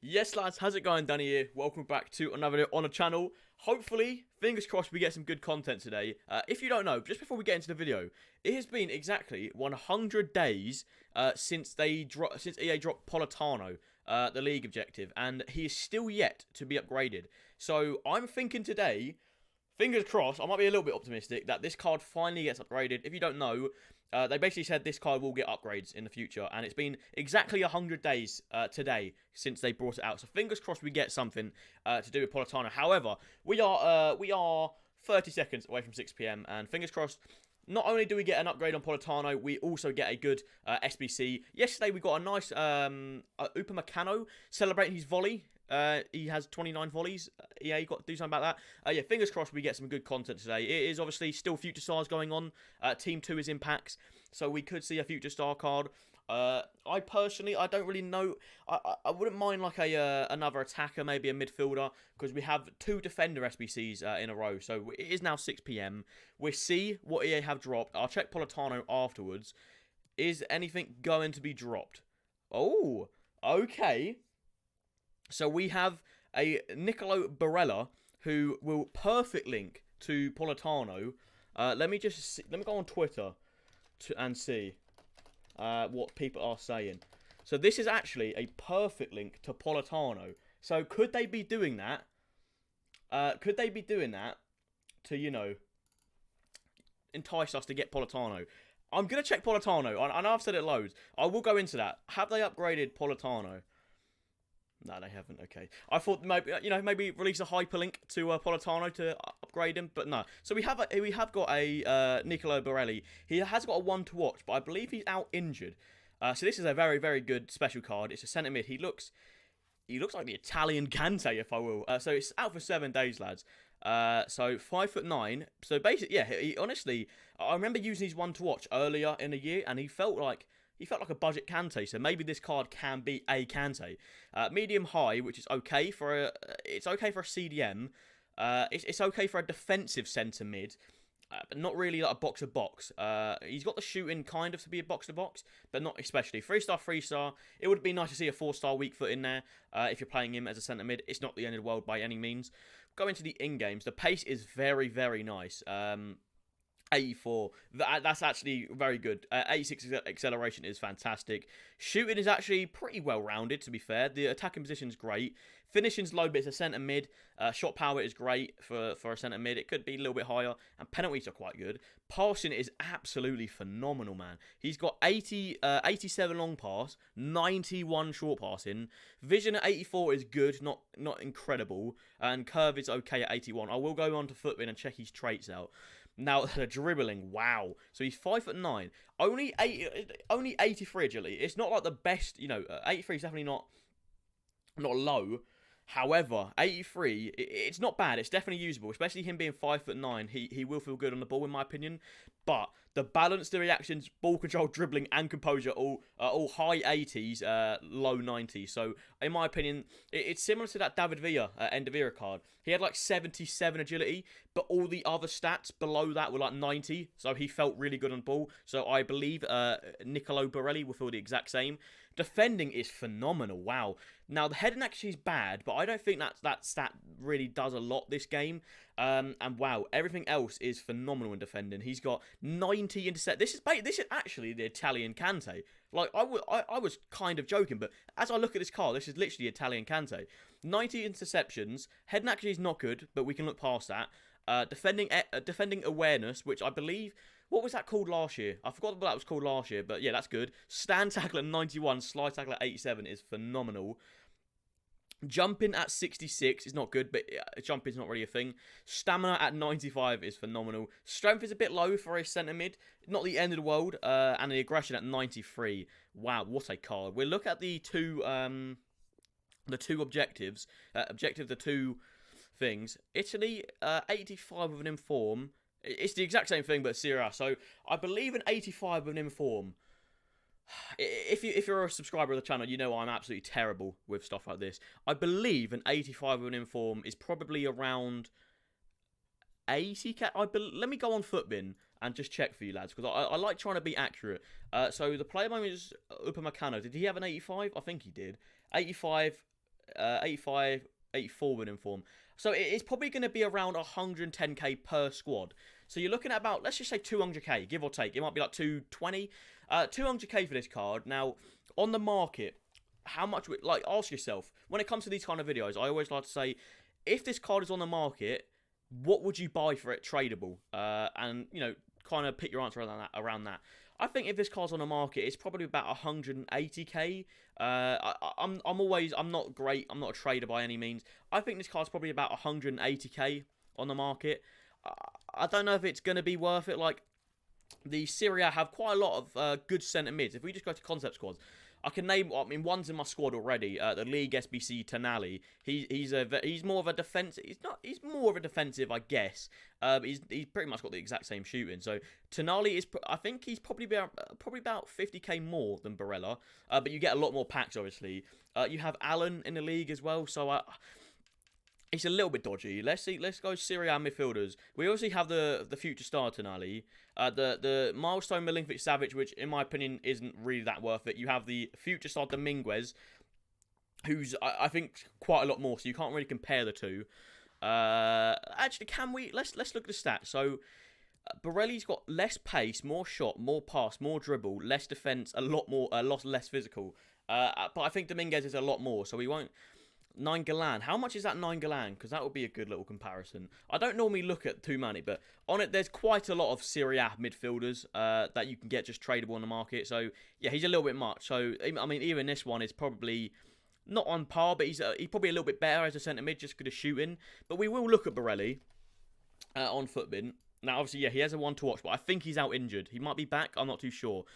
Yes, lads, how's it going? Danny here. Welcome back to another video on the channel. Hopefully, fingers crossed, we get some good content today. If you don't know, just before we get into the video, it has been exactly 100 days since EA dropped Politano, the league objective, and he is still yet to be upgraded. So I'm thinking today, fingers crossed, I might be a little bit optimistic that this card finally gets upgraded. If you don't know, they basically said this card will get upgrades in the future, and it's been exactly 100 days today since they brought it out. So fingers crossed we get something to do with Politano. However, we are 30 seconds away from 6 PM, and fingers crossed. Not only do we get an upgrade on Politano, we also get a good SBC. Yesterday we got a nice Upamecano celebrating his volley. He has 29 volleys. EA got to do something about that. Yeah, fingers crossed we get some good content today. It is obviously still Future Stars going on. Team 2 is in packs, so we could see a Future Star card. I personally, I don't really know. I wouldn't mind like another attacker, maybe a midfielder, because we have 2 defender SBCs in a row. So it is now 6 PM. We'll see what EA have dropped. I'll check Politano afterwards. Is anything going to be dropped? Oh, okay. So we have a Nicolo Barella who will perfect link to Politano. Let me go on Twitter and see what people are saying. So this is actually a perfect link to Politano. So could they be doing that? Could they be doing that to, you know, entice us to get Politano? I'm going to check Politano. I know I've said it loads. I will go into that. Have they upgraded Politano? No, they haven't. Okay, I thought maybe maybe release a hyperlink to Politano to upgrade him, but no. So we have got a Nicolo Barelli. He has got a 1 to watch, but I believe he's out injured. So this is a very, very good special card. It's a centre mid. He looks like the Italian Kante, if I will. So it's out for 7 days, lads. So 5'9". So basically, yeah. Honestly, I remember using his 1 to watch earlier in the year, and he felt like a budget Kante, so maybe this card can be a Kante. Medium high, which is okay for a CDM. It's okay for a defensive centre mid, but not really like a box to box. He's got the shooting kind of to be a box to box, but not especially. 3-star, 3-star. It would be nice to see a 4-star weak foot in there if you're playing him as a centre mid. It's not the end of the world by any means. Go into the in games. The pace is very, very nice. 84. That's actually very good. 86 acceleration is fantastic. Shooting is actually pretty well rounded, to be fair. The attacking position is great. Finishing's low, but it's a centre mid. Shot power is great for a centre mid. It could be a little bit higher, and penalties are quite good. Passing is absolutely phenomenal, man. He's got 87 long pass, 91 short passing. Vision at 84 is good, not incredible, and curve is okay at 81. I will go on to Footbin and check his traits out. Now, the dribbling, wow. So he's 5'9", only 83 agility. It's not like the best, 83 is definitely not low. However, 83, it's not bad. It's definitely usable, especially him being 5'9". He will feel good on the ball, in my opinion. But the balance, the reactions, ball control, dribbling, and composure all high 80s, low 90s. So, in my opinion, it's similar to that David Villa end of era card. He had like 77 agility, but all the other stats below that were like 90. So he felt really good on the ball. So I believe Nicolo Barelli will feel the exact same. Defending is phenomenal. Wow. Now, the heading actually is bad, but I don't think that stat really does a lot this game. And wow, everything else is phenomenal in defending. He's got 90 intercept. This is actually the Italian Kante. Like, I was kind of joking, but as I look at this card, this is literally Italian Kante. 90 interceptions. Heading actually is not good, but we can look past that. Defending awareness, which I believe... What was that called last year? I forgot what that was called last year, but yeah, that's good. Stand tackle at 91, slide tackle at 87 is phenomenal. Jumping at 66 is not good, but jumping is not really a thing. Stamina at 95 is phenomenal. Strength is a bit low for a centre mid. Not the end of the world. And the aggression at 93. Wow, what a card. We'll look at the two objectives. The 2 things. Italy, 85 with an inform. It's the exact same thing, but Serie A. So I believe an 85 with an inform. If you're a subscriber of the channel, you know I'm absolutely terrible with stuff like this. I believe an 85 with an inform is probably around 80k. Let me go on Footbin and just check for you, lads, because I like trying to be accurate. So the player name is Upamecano. Did he have an 85? I think he did. 85 85, 84 winning form. So it's probably going to be around 110k per squad. So you're looking at about, let's just say 200k, give or take. It might be like 220. 200k for this card. Now, on the market, how much, like, ask yourself, when it comes to these kind of videos, I always like to say, if this card is on the market, what would you buy for it tradable? And, you know, kind of pick your answer around that. I think if this card's on the market, it's probably about 180k. I'm not great. I'm not a trader by any means. I think this card's probably about 180k on the market. I don't know if it's going to be worth it. Like, the Serie A have quite a lot of good centre mids. If we just go to concept squads, I can name, I mean, one's in my squad already. The League SBC Tonali. He's more of a defense. He's more of a defensive, I guess. He's pretty much got the exact same shooting. So Tonali is, I think he's probably about 50k more than Barella. But you get a lot more packs, obviously. You have Allen in the league as well. So it's a little bit dodgy. Let's go Serie A midfielders. We obviously have the future star Tonali, the milestone Milinkovic-Savic, which in my opinion isn't really that worth it. You have the future star Dominguez, who's I think quite a lot more. So you can't really compare the two. Actually, can we? Let's look at the stats. So Borelli's got less pace, more shot, more pass, more dribble, less defense, a lot less physical. But I think Dominguez is a lot more. So we won't. 9 Galan. How much is that 9 Galan? Because that would be a good little comparison. I don't normally look at too many, but on it, there's quite a lot of Serie A midfielders that you can get just tradable on the market. So, yeah, he's a little bit much. So, I mean, even this one is probably not on par, but he's probably a little bit better as a centre mid, just good at shooting. But we will look at Barelli on Footbin. Now, obviously, yeah, he has a one to watch, but I think he's out injured. He might be back. I'm not too sure.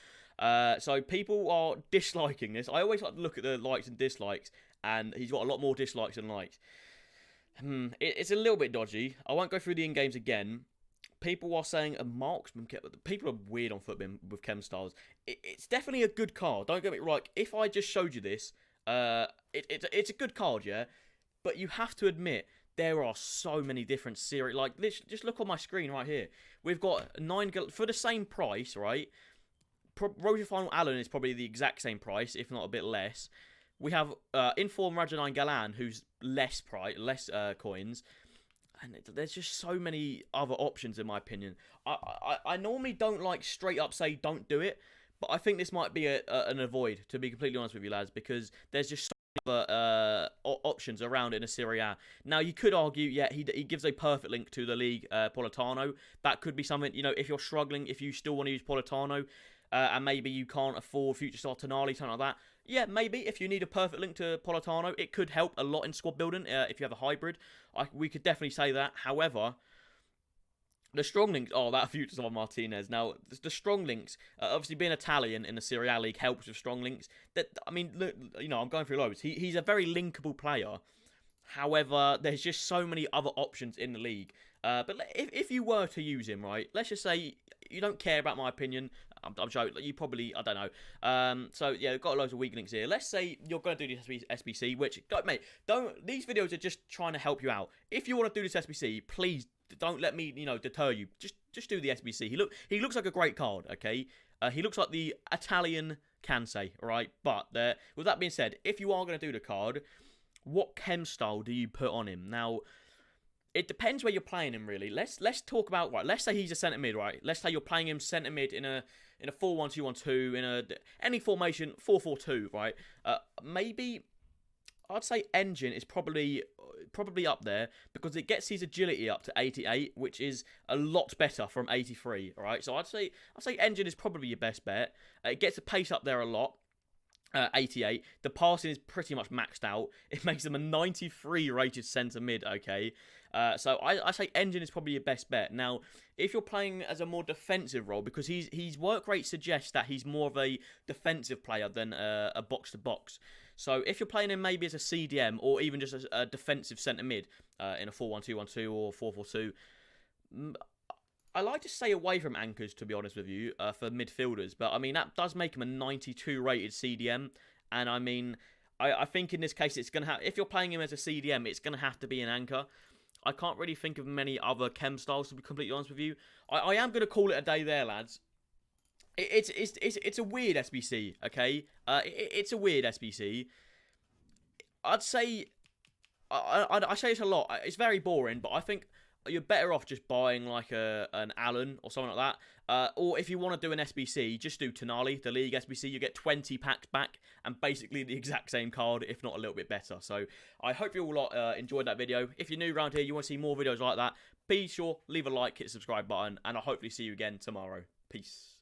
So people are disliking this. I always like to look at the likes and dislikes, and he's got a lot more dislikes than likes. It's a little bit dodgy. I won't go through the in-games again. People are saying a marksman. People are weird on Footbin with chem styles. It's definitely a good card. Don't get me wrong. If I just showed you this, it's a good card, yeah. But you have to admit, there are so many different series. Like, just look on my screen right here. We've got 9 for the same price, right? Roger Final Allen is probably the exact same price, if not a bit less. We have Inform Rajanine Galan, who's less coins. And there's just so many other options, in my opinion. I normally don't like straight up say don't do it, but I think this might be an avoid, to be completely honest with you, lads, because there's just so many other options around in a Serie A. Now, you could argue, yeah, he gives a perfect link to the league, Politano. That could be something, you know, if you're struggling, if you still want to use Politano, and maybe you can't afford future star Tonali, something like that. Yeah, maybe if you need a perfect link to Politano, it could help a lot in squad building if you have a hybrid. We could definitely say that. However, the strong links, that future star Martinez. Now, the strong links, obviously being Italian in the Serie A league helps with strong links. I mean, look, you know, I'm going through loads. He's a very linkable player. However, there's just so many other options in the league. But if you were to use him, right, let's just say you don't care about my opinion. I'm joking. You probably, I don't know. So, yeah, we've got loads of weak links here. Let's say you're going to do this SBC, which, mate, these videos are just trying to help you out. If you want to do this SBC, please don't let me, you know, deter you. Just do the SBC. He looks like a great card, okay? He looks like the Italian Kansei, all right? But with that being said, if you are going to do the card, what chem style do you put on him? Now, it depends where you're playing him, really. Let's talk about, right, let's say he's a centre mid, right? Let's say you're playing him centre mid in a 4-1-2-1-2, in any formation, 4-4-2, right? Maybe I'd say engine is probably up there because it gets his agility up to 88, which is a lot better from 83, all right? So I'd say engine is probably your best bet. It gets the pace up there a lot. 88. The passing is pretty much maxed out. It makes him a 93 rated centre mid, okay? So I say engine is probably your best bet. Now, if you're playing as a more defensive role, because his work rate suggests that he's more of a defensive player than a box-to-box. So if you're playing him maybe as a CDM or even just as a defensive centre mid in a 4-1-2-1-2 or 4-4-2, I like to stay away from anchors, to be honest with you, for midfielders. But, I mean, that does make him a 92 rated CDM. And, I mean, I think in this case, it's going to have... If you're playing him as a CDM, it's going to have to be an anchor. I can't really think of many other chem styles, to be completely honest with you. I am going to call it a day there, lads. It's a weird SBC, okay? It's a weird SBC. I'd say, I say this a lot. It's very boring, but I think you're better off just buying like an Allen or something like that. Or if you want to do an SBC, just do Tonali, the League SBC. You get 20 packs back and basically the exact same card, if not a little bit better. So I hope you all enjoyed that video. If you're new around here, you want to see more videos like that, be sure, leave a like, hit the subscribe button, and I'll hopefully see you again tomorrow. Peace.